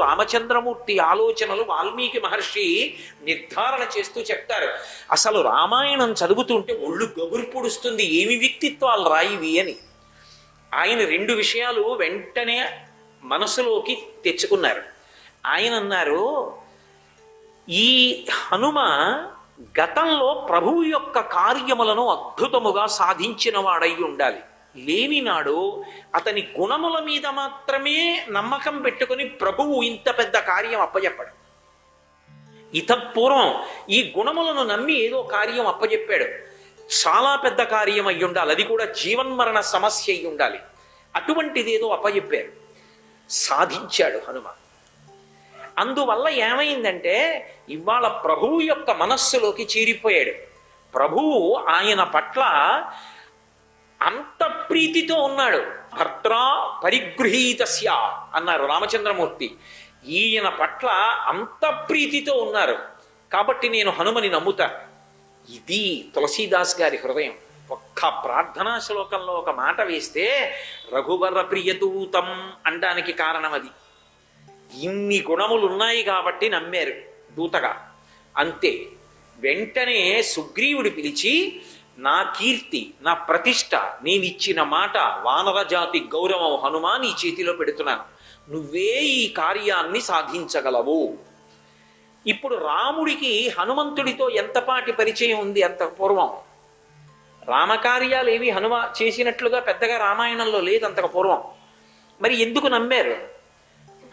రామచంద్రమూర్తి ఆలోచనలు వాల్మీకి మహర్షి నిర్ధారణ చేస్తూ చెప్తారు. అసలు రామాయణం చదువుతుంటే ఒళ్ళు గగురు పొడుస్తుంది, ఏమి వ్యక్తిత్వాలు రాయివి అని. ఆయన రెండు విషయాలు వెంటనే మనసులోకి తెచ్చుకున్నారు. ఆయన అన్నారు, ఈ హనుమ గతంలో ప్రభువు యొక్క కార్యములను అద్భుతముగా సాధించిన వాడై ఉండాలి. లేనినాడు అతని గుణముల మీద మాత్రమే నమ్మకం పెట్టుకుని ప్రభువు ఇంత పెద్ద కార్యం అప్పచెప్పాడు. ఇతపూర్వం ఈ గుణములను నమ్మి ఏదో కార్యం అప్పచెప్పాడు. చాలా పెద్ద కార్యం అయి ఉండాలి, అది కూడా జీవన్మరణ సమస్య అయి ఉండాలి. అటువంటిదేదో అప్పచెప్పారు, సాధించాడు హనుమ. అందువల్ల ఏమైందంటే ఇవాళ ప్రభువు యొక్క మనస్సులోకి చేరిపోయాడు. ప్రభువు ఆయన పట్ల అంత ప్రీతితో ఉన్నాడు. భర్త్రా పరిగృహీతస్య అన్నారు రామచంద్రమూర్తి. ఈయన పట్ల అంత ప్రీతితో ఉన్నారు కాబట్టి నేను హనుమని నమ్ముతా. ఇది తులసీదాస్ గారి హృదయం. ఒక్క ప్రార్థనా శ్లోకంలో ఒక మాట వేస్తే రఘువర ప్రియతూతం అనడానికి కారణం అది. ఇన్ని గుణములు ఉన్నాయి కాబట్టి నమ్మారు దూతగా, అంతే. వెంటనే సుగ్రీవుడి పిలిచి, నా కీర్తి, నా ప్రతిష్ట, నేనిచ్చిన మాట, వానర జాతి గౌరవం హనుమా నీ చేతిలో పెడుతున్నాను, నువ్వే ఈ కార్యాన్ని సాధించగలవు. ఇప్పుడు రాముడికి హనుమంతుడితో ఎంతపాటి పరిచయం ఉంది అంత పూర్వం? రామకార్యాలు ఏవి హనుమ చేసినట్లుగా పెద్దగా రామాయణంలో లేదు అంతకు పూర్వం. మరి ఎందుకు నమ్మారు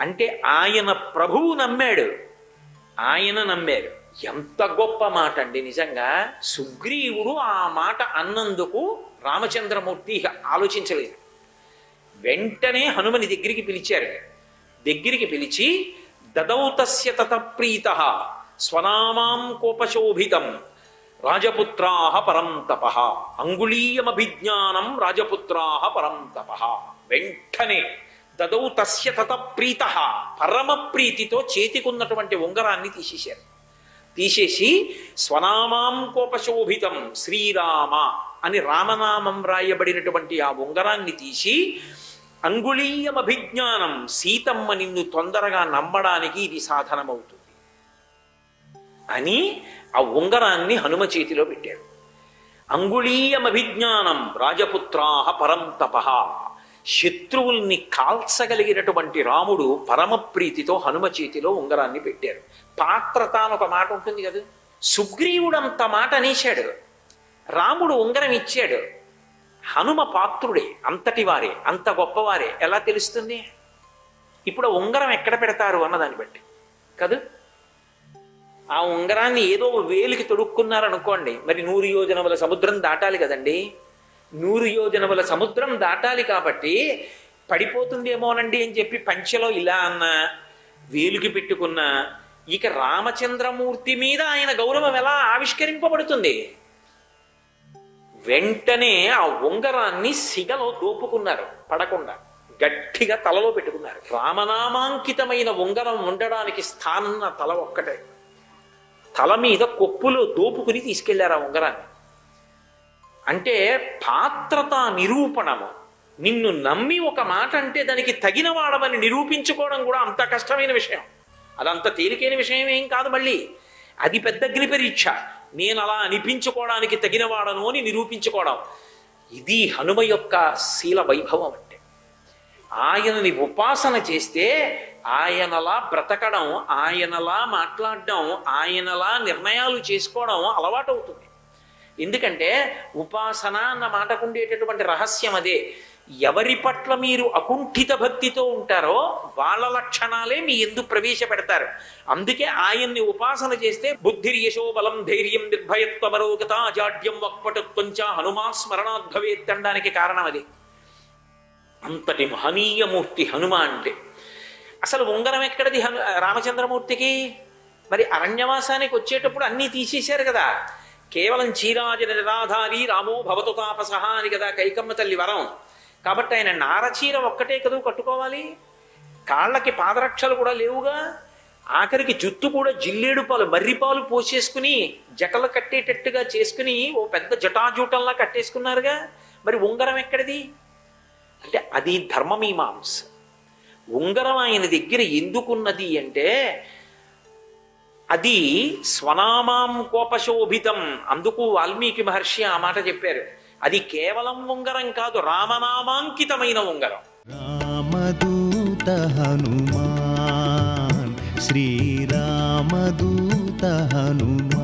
అంటే ఆయన ప్రభువు నమ్మాడు, ఆయన నమ్మారు. ఎంత గొప్ప మాట అండి నిజంగా. సుగ్రీవుడు ఆ మాట అన్నందుకు రామచంద్రమూర్తి ఆలోచించలేదు. వెంటనే హనుమని దగ్గరికి పిలిచారు. దగ్గరికి పిలిచి, దదౌతస్య తత ప్రీత స్వనామాం కోపశోభితం రాజపుత్రాః పరం తపః అంగుళీయమభిజ్ఞానం రాజపుత్రాః పరం తపః. వెంటనే దదౌ తస్య తత ప్రీత పరమ ప్రీతితో చేతికున్నటువంటి ఉంగరాన్ని తీసేశారు. తీసేసి స్వనామాం కోపశోభితం శ్రీరామ అని రామనామం రాయబడినటువంటి ఆ ఉంగరాన్ని తీసి, అంగుళీయమభిజ్ఞానం, సీతమ్మ నిన్ను తొందరగా నమ్మడానికి ఇది సాధనమవుతుంది అని ఆ ఉంగరాన్ని హనుమ చేతిలో పెట్టాడు. అంగుళీయమభిజ్ఞానం రాజపుత్రాః పరం తపః. శత్రువుల్ని కాల్చగలిగినటువంటి రాముడు పరమ ప్రీతితో హనుమ చేతిలో ఉంగరాన్ని పెట్టారు. పాత్రత అని ఒక మాట ఉంటుంది కదా, సుగ్రీవుడు అంత మాట అనేశాడు, రాముడు ఉంగరం ఇచ్చాడు. హనుమ పాత్రుడే, అంతటి వారే, అంత గొప్పవారే. ఎలా తెలుస్తుంది? ఇప్పుడు ఉంగరం ఎక్కడ పెడతారు అన్నదాన్ని బట్టి కదా. ఆ ఉంగరాన్ని ఏదో వేలికి తొడుక్కున్నారనుకోండి, మరి 100 యోజనముల సముద్రం దాటాలి కదండి. 100 యోజనముల సముద్రం దాటాలి కాబట్టి పడిపోతుందేమోనండి అని చెప్పి పంచెలో ఇలా అన్న, వేలుకి పెట్టుకున్న, ఇక రామచంద్రమూర్తి మీద ఆయన గౌరవం ఎలా ఆవిష్కరింపబడుతుంది? వెంటనే ఆ ఉంగరాన్ని సిగలో దోపుకున్నారు, పడకుండా గట్టిగా తలలో పెట్టుకున్నారు. రామనామాంకితమైన ఉంగరం ఉండడానికి స్థానం నా తల ఒక్కటే. తల మీద కొప్పులో దోపుకుని తీసుకెళ్లారు ఆ ఉంగరాన్ని. అంటే పాత్రత నిరూపణము. నిన్ను నమ్మి ఒక మాట అంటే దానికి తగిన వాడమని నిరూపించుకోవడం కూడా అంత కష్టమైన విషయం. అదంత తేలికైన విషయం ఏం కాదు. మళ్ళీ అది పెద్ద అగ్ని పరీక్ష. నేను అలా అనిపించుకోవడానికి తగిన వాడను అని నిరూపించుకోవడం. ఇది హనుమ యొక్క శీల వైభవం. అంటే ఆయనని ఉపాసన చేస్తే ఆయనలా బ్రతకడం, ఆయనలా మాట్లాడడం, ఆయనలా నిర్ణయాలు చేసుకోవడం అలవాటు అవుతుంది. ఎందుకంటే ఉపాసన అన్న మాటకు ఉండేటటువంటి రహస్యం అదే. ఎవరి పట్ల మీరు అకుంఠిత భక్తితో ఉంటారో వాళ్ళ లక్షణాలే మీ ఎందు ప్రవేశపెడతారు. అందుకే ఆయన్ని ఉపాసన చేస్తే బుద్ధిర్ యశోబలం ధైర్యం నిర్భయత్వమరోగత జాడ్యం వక్పటుత్వంచ హనుమా స్మరణాద్భవేత్ అనడానికి కారణం అది. అంతటి మహనీయమూర్తి హనుమ అంటే. అసలు ఉంగరం ఎక్కడిది రామచంద్రమూర్తికి? మరి అరణ్యవాసానికి వచ్చేటప్పుడు అన్నీ తీసేశారు కదా. కేవలం చీరాజ నిరాధారి రామో భవతు తాపసహ అని కదా కైకమ్మ తల్లి వరం. కాబట్టి ఆయన నారచీర ఒక్కటే కదూ కట్టుకోవాలి. కాళ్ళకి పాదరక్షలు కూడా లేవుగా. ఆఖరికి జుత్తు కూడా జిల్లేడు పాలు, మర్రిపాలు పోసేసుకుని జటలు కట్టేటట్టుగా చేసుకుని ఓ పెద్ద జటాజూటంలా కట్టేసుకున్నారుగా. మరి ఉంగరం ఎక్కడిది అంటే అది ధర్మమీమాంస. ఉంగరం ఆయన దగ్గర ఎందుకున్నది అంటే అది స్వనామాం కోపశోభితం. అందుకు వాల్మీకి మహర్షి ఆ మాట చెప్పారు. అది కేవలం ఉంగరం కాదు, రామనామాంకితమైన ఉంగరం. రామదూత హనుమాన్, శ్రీరామదూత హనుమాన్.